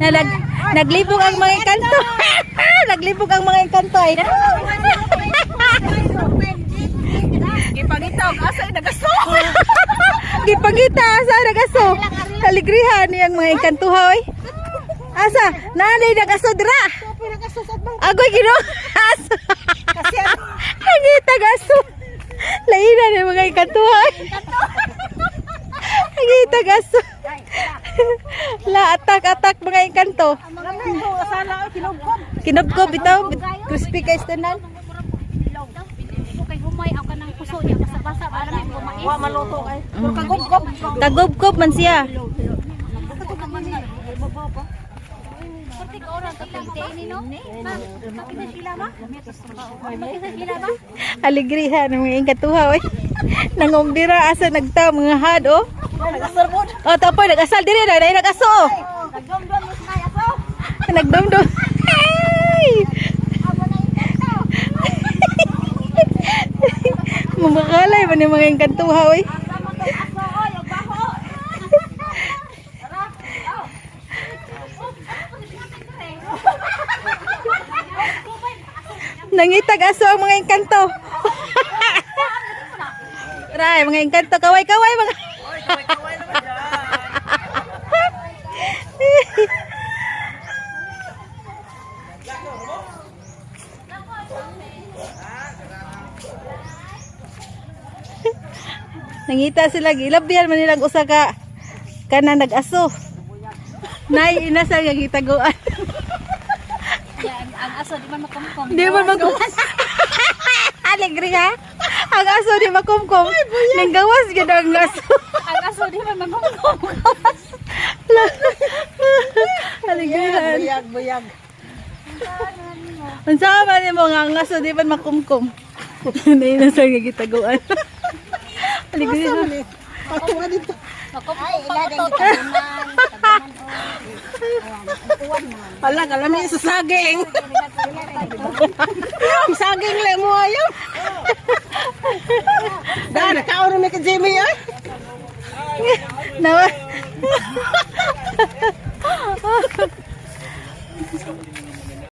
Na naglibog ang mga engkanto. Naglibog ang mga engkanto ay. Gipangitaw asa nagaso. Gipangita asa nagaso. Kaligrihan niyang mga engkantuha oy. Asa, nanay nagaso dira. Agoy gino. Asa. Kasi ano? Nangita gaso. Laina ni mga engkantuha oy. Nangita gaso. La atak mga engkanto. Lamay ko sana kinugkob. Kinubkob bitaw, crispy kay stanan. Kay humay ako kanang puso niya basa-basa para may bumais. Wa maluto kay. Kagugkob. Tagubkob man siya. Putik oras sa pagdating no? Makita sila ba? Makita sila ba? Aligrihan ng mga engkantuha oy. Nangumbira asa nagta mga had oh. Nagasermod. Oh, tapoy nag-asal diri na nag-aso. Nagdomdom mo sa aso. Nagdomdom. Ay! Mamakalay man yung mga engkantuha oy. Nangitag aso ang mga engkanto. Ray, mga engkanto kaway-kaway mga. Nangita sila gilabyan man nilang usa ka kana nag-aso. Nay inasa nga gitaguan. Ang aso di man makumkum. Di man magkumkum. Alegre ha? Ang aso di makumkum. Nang gawas gyud ang aso. Ang aso di man makumkum. Alegre. Buyag. Unsa man nimo nga ang aso di man makumkum. Nay inasa nga gitaguan. Alegre. Ako nga dito. Ay, ilagay kita naman. Hala, alam niyo sa saging. Ang saging le mo ayo. Dahil nakaon na kay Jimmy ay. Nawa.